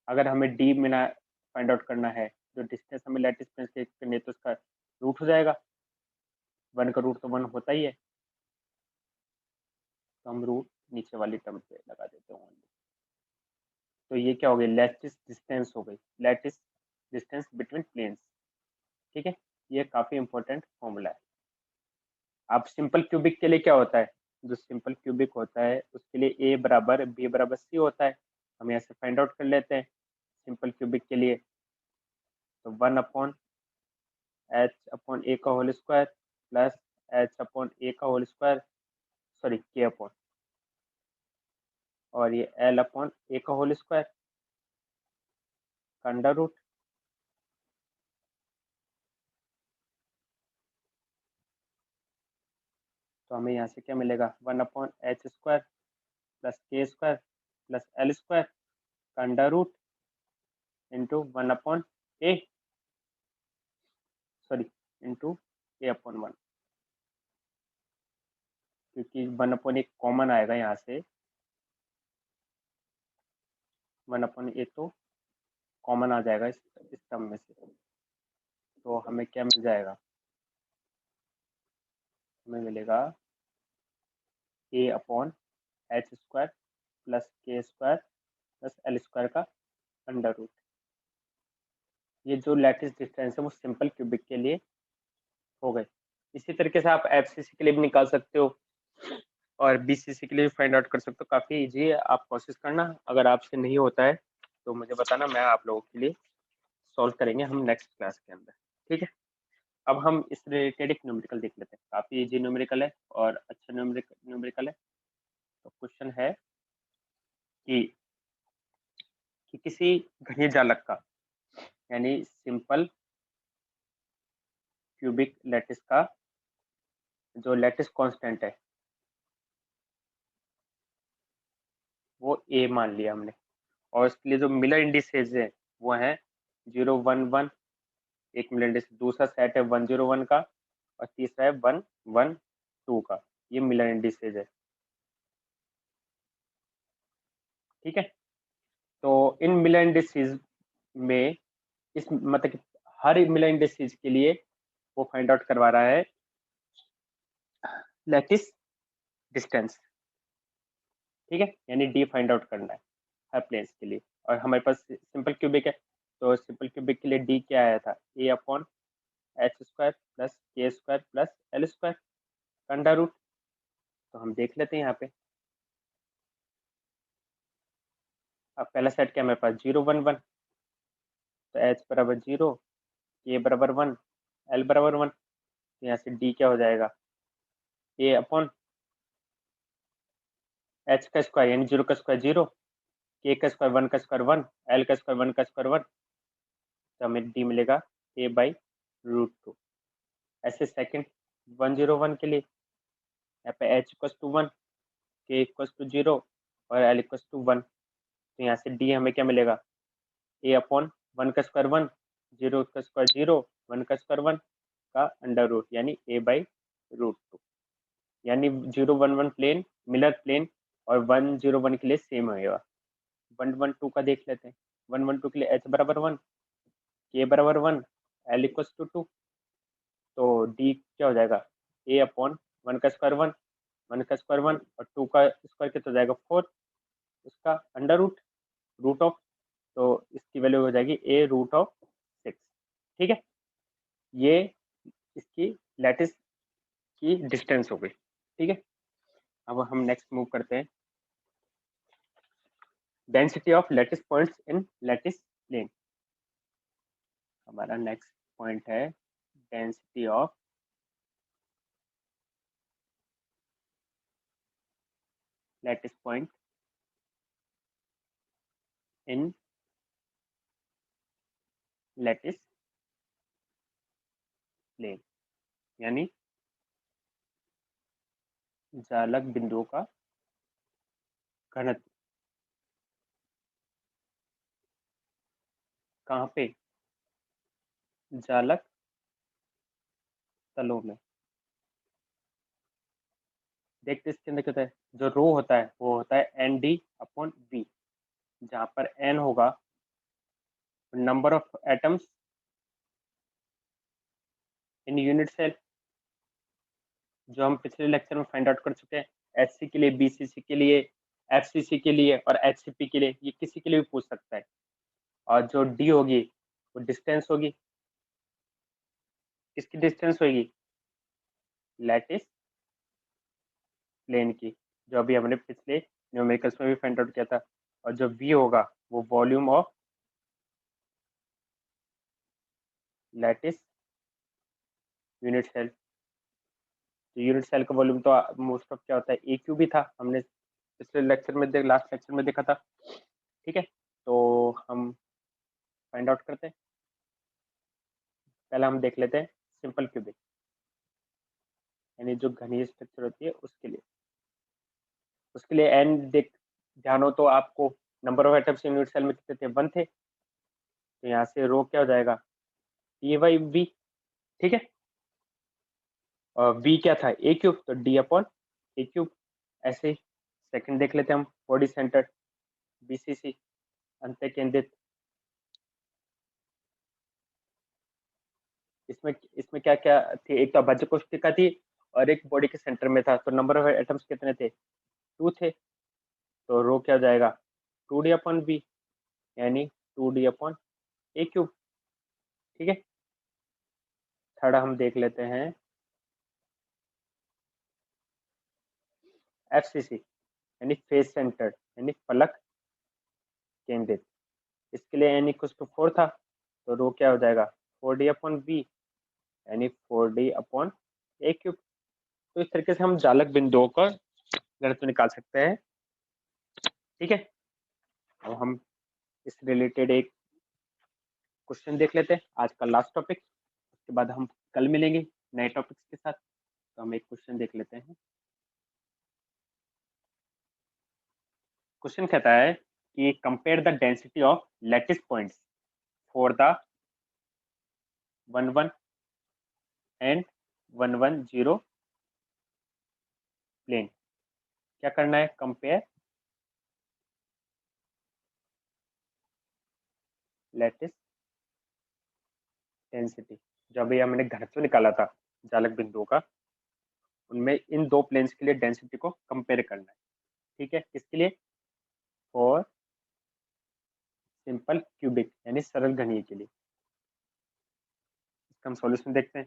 S2: अगर हमें डी मिला फाइंड आउट करना है, जो डिस्टेंस हमें लैटिस प्लेन से करनी है, तो उसका रूट हो जाएगा, 1 का रूट तो 1 होता ही है, तो हम रूट नीचे वाली टर्म पे लगा देते हैं। तो ये क्या हो गई लैटिस डिस्टेंस हो गई, लैटिस डिस्टेंस बिटवीन प्लेन्स। ठीक है, ये काफी इंपॉर्टेंट फॉर्मूला है। अब सिंपल क्यूबिक के लिए क्या होता है, जो सिंपल क्यूबिक होता है उसके लिए ए बराबर बी बराबर सी होता है। हम यहाँ से फाइंड आउट कर लेते हैं सिंपल क्यूबिक के लिए। तो 1 अपॉन एच अपॉन ए का whole square plus h upon a का whole square, sorry k upon, और ये एल अपॉन ए का होल स्क्वायर का अंडर रूट। तो हमें यहाँ से क्या मिलेगा 1 upon h square plus k square plus l square का under root into 1 upon a, sorry into a upon 1, क्योंकि 1 अपॉन ए कॉमन आएगा यहाँ से, 1 अपॉन ए तो कॉमन आ जाएगा इस टर्म में से। तो हमें क्या मिल जाएगा, हमें मिलेगा ए upon h square plus k square plus l square का अंडर रूट। ये जो लैटिस डिस्टेंस है वो सिंपल क्यूबिक के लिए हो गए। इसी तरीके से आप एफसीसी के लिए भी निकाल सकते हो और बीसीसी के लिए भी फाइंड आउट कर सकते हो, काफ़ी इजी है, आप कोशिश करना। अगर आपसे नहीं होता है तो मुझे बताना, मैं आप लोगों के लिए सॉल्व करेंगे हम नेक्स्ट क्लास के अंदर। ठीक है, अब हम इस रिलेटेड एक न्यूमेरिकल देख लेते हैं, काफ़ी इजी न्यूमेरिकल है और अच्छा न्यूमेरिकल है। तो क्वेश्चन है कि किसी घने जालक का, यानी सिंपल क्यूबिक लैटिस का जो लैटिस कांस्टेंट है वो ए मान लिया हमने, और इसके लिए जो मिलर इंडिसेज है वो है 011, एक मिलर इंडिस, दूसरा सेट है 101 का, और तीसरा है 112 का। ये मिलर इंडिसेज है, ठीक है। तो इन मिलर इंडिसेज में इस मतलब कि हर मिलर इंडिसेज के लिए वो फाइंड आउट करवा रहा है लैटिस डिस्टेंस, ठीक है, यानी डी फाइंड आउट करना है हर प्लेन्स के लिए। और हमारे पास सिंपल क्यूबिक है, तो सिंपल क्यूबिक के लिए डी क्या आया था, a upon h square plus k square plus l square under root. तो हम देख लेते हैं यहाँ पे। अब पहला सेट क्या है मेरे पास, 011, तो एच बराबर 0, के बराबर 1, एल बराबर 1। तो यहाँ से डी क्या हो जाएगा, ए अपॉन एच का स्क्वायर यानी 0 का स्क्वायर 0, के का स्क्वायर 1 का स्क्वायर 1, एल का स्क्वायर 1 का स्क्वायर 1। तो हमें डी मिलेगा ए बाई रूट 2। ऐसे सेकंड 101 के लिए यहाँ पे एच इक्वस टू 1, के इक्वस टू 0 और एल इक्वस टू 1। तो यहाँ से डी हमें क्या मिलेगा, ए अपॉन 1 का स्क्वायर 1, 0 का स्क्वायर 0, 1 का स्क्वायर 1 का अंडर रूट यानी ए बाई रूट 2। यानी 011 प्लेन मिलर प्लेन और 101 के लिए सेम होएगा। 112 का देख लेते हैं। 112 के लिए एच बराबर 1, के बराबर 1, एल इक्वस टू 2। तो डी क्या हो जाएगा, ए अपॉन 1 का स्क्वायर 1, 1 का स्क्वायर 1 और 2 का स्क्वायर कितना हो जाएगा 4, उसका अंडर रूट, रूट ऑफ, तो इसकी वैल्यू हो जाएगी ए रूट ऑफ 6, ठीक है। ये इसकी लैटिस की डिस्टेंस हो गई, ठीक है। अब हम नेक्स्ट मूव करते हैं, density of lattice points in lattice plane. हमारा नेक्स्ट पॉइंट है density of lattice point in lattice plane, यानी जालक बिंदुओं का घनत्व कहाँ पे, जालक तलों में। देखते इसके अंदर क्या होता है, जो रो होता है वो होता है एन डी अपॉन वी, जहाँ पर एन होगा number of atoms in unit cell, जो हम पिछले लेक्चर में फाइंड आउट कर चुके हैं। एचसी के लिए, बीसीसी के लिए, एफसीसी के लिए और एचसीपी के लिए, ये किसी के लिए भी पूछ सकता है। और जो डी होगी वो डिस्टेंस होगी, किसकी डिस्टेंस होगी, लैटिस प्लेन की, जो अभी हमने पिछले न्यूमेरिकल्स में भी फाइंड आउट किया था। और जो वी होगा वो volume of lattice unit cell. तो यूनिट सेल का वॉल्यूम तो मोस्ट ऑफ क्या होता है, ए क्यू भी था, हमने पिछले लेक्चर में लास्ट लेक्चर में देखा था, ठीक है। तो हम फाइंड आउट करते हैं। पहले हम देख लेते हैं सिंपल क्यूबिक, यानी जो घनीय स्ट्रक्चर होती है उसके लिए एन देख, ध्यान हो तो आपको number of atoms unit cell में कितने थे, 1 थे। तो यहाँ से रो क्या हो जाएगा, ए बाई वी, ठीक है। और वी क्या था, ए क्यूब, तो डी अपॉन ए क्यूब। ऐसे ही सेकंड देख लेते हैं हम, बॉडी सेंटर बीसीसी, अंत केंद्रित। इसमें इसमें क्या क्या थी, एक तो अभाज्य कोष्ठिका थी और एक बॉडी के सेंटर में था। तो नंबर ऑफ एटम्स कितने थे, 2 थे। तो रो क्या हो जाएगा, 2d अपॉन बी, यानी 2d अपॉन ए क्यूब, ठीक है। थर्ड हम देख लेते हैं एफसीसी, यानी फेस सेंटर्ड, यानी फलक केंद्रित। इसके लिए एन इक्वल टू 4 था, तो रो क्या हो जाएगा, 4d अपॉन बी, यानी 4d अपॉन ए क्यूब। तो इस तरीके से हम जालक बिंदुओं का घनत्व निकाल सकते हैं, ठीक है। अब हम इस रिलेटेड एक क्वेश्चन देख लेते हैं, आज का लास्ट टॉपिक। उसके बाद हम कल मिलेंगे नए टॉपिक्स के साथ। तो हम एक क्वेश्चन देख लेते हैं। क्वेश्चन कहता है कि compare the density of lattice points for the 11 and 110 प्लेन। क्या करना है? Compare lattice density. जो अभी हमने घनत्व निकाला था जालक बिंदुओं का, उनमें इन दो प्लेन्स के लिए डेंसिटी को कंपेयर करना है। ठीक है, किसके लिए? फॉर सिंपल क्यूबिक यानी सरल घनीय के लिए। इसका हम सॉल्यूशन देखते हैं।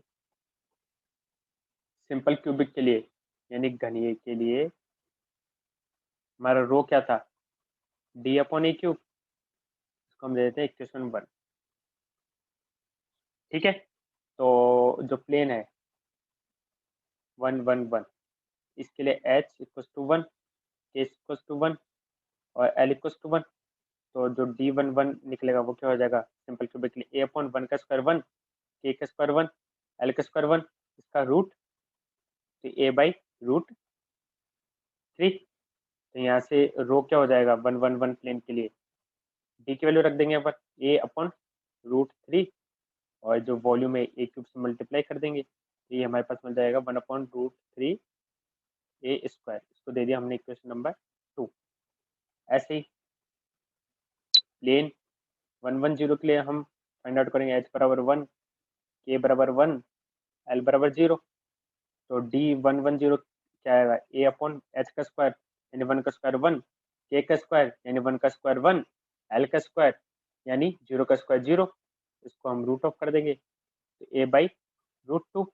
S2: सिंपल क्यूबिक के लिए यानी घनीय के लिए हमारा रो क्या था? डी अपॉन ए क्यूब। इसको हम दे देते हैं इक्वेशन 1। ठीक है, तो जो प्लेन है 1 1 1, इसके लिए h equal to 1, k equal to 1 और l इक्वल टू 1। तो जो D11 निकलेगा वो क्या हो जाएगा? सिंपल क्यूबिक के लिए a अपॉन 1 का स्क्वायर 1, k का स्क्वायर 1, l का स्क्वायर 1, इसका रूट, तो a बाई रूट 3। तो यहाँ से रो क्या हो जाएगा 1 1 1 प्लेन के लिए? d की वैल्यू रख देंगे यहाँ पर a अपॉन रूट 3 और जो वॉल्यूम है a क्यूब से मल्टीप्लाई कर देंगे, तो ये हमारे पास मिल जाएगा 1 अपॉन रूट 3 ए स्क्वायर। इसको दे दिया हमने इक्वेशन नंबर 2। ऐसे ही प्लेन 110 के लिए हम फाइंड आउट करेंगे h बराबर 1, k बराबर 1, l बराबर 0। तो D110 क्या आएगा? a अपॉन h का स्क्वायर यानी 1 का स्क्वायर 1, k का स्क्वायर यानी 1 का स्क्वायर 1, l का स्क्वायर यानी 0 का स्क्वायर 0। इसको हम रूट ऑफ कर देंगे, तो a बाई रूट 2।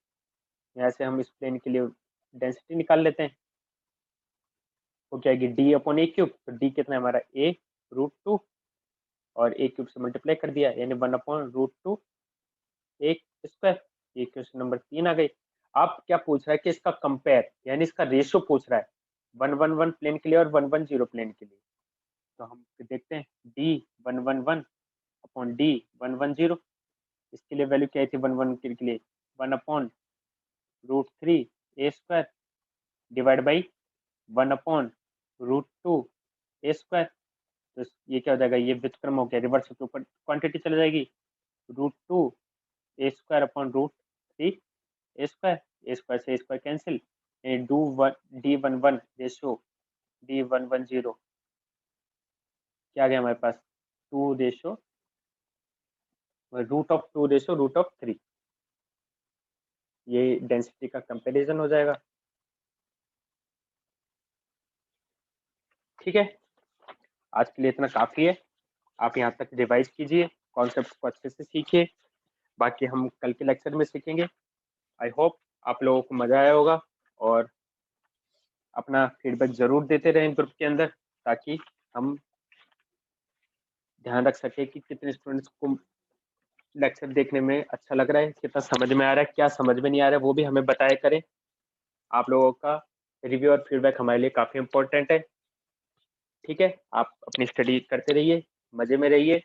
S2: यहाँ से हम इस प्लेन के लिए डेंसिटी निकाल लेते हैं। वो क्या आएगी? d अपॉन ए क्यूब। तो d कितना है हमारा? a रूट 2 और ए क्यूब से मल्टीप्लाई कर दिया यानी 1 अपॉन रूट 2 एक स्क्वायर। ये क्वेश्चन नंबर 3 आ गई। आप क्या पूछ रहा है कि इसका कंपेयर यानी इसका रेशियो पूछ रहा है 111 प्लेन के लिए और 110 प्लेन के लिए। तो हम देखते हैं D111 अपॉन D110। इसके लिए वैल्यू क्या थी 1 के लिए? 1 upon root 3 a square divide by 1 upon root 2 a square. तो ये क्या हो जाएगा? ये व्युत्क्रम हो गया, रिवर्स के ऊपर क्वांटिटी चली जाएगी। Root 2 a square upon root 3 a square. A square से ए square cancel, D11 ratio D110 क्या आ गया हमारे पास? 2 ratio root of 2 ratio root of 3। ये डेंसिटी का कंपैरिजन हो जाएगा। ठीक है, आज के लिए इतना काफी है। आप यहाँ तक रिवाइज कीजिए, कॉन्सेप्ट को अच्छे से सीखिए। बाकी हम कल के लेक्चर में सीखेंगे। आई होप आप लोगों को मजा आया होगा और अपना फीडबैक जरूर देते रहें ग्रुप के अंदर, ताकि हम ध्यान रख सके कि कितने स्टूडेंट्स को लेक्चर देखने में अच्छा लग रहा है, कितना समझ में आ रहा है, क्या समझ में नहीं आ रहा है वो भी हमें बताया करें। आप लोगों का रिव्यू और फीडबैक हमारे लिए काफ़ी इम्पोर्टेंट है। ठीक है, आप अपनी स्टडी करते रहिए, मज़े में रहिए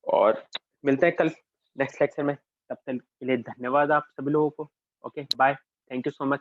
S2: और मिलते हैं कल नेक्स्ट लेक्चर में। तब तक के लिए धन्यवाद आप सभी लोगों को। Okay bye, thank you so much.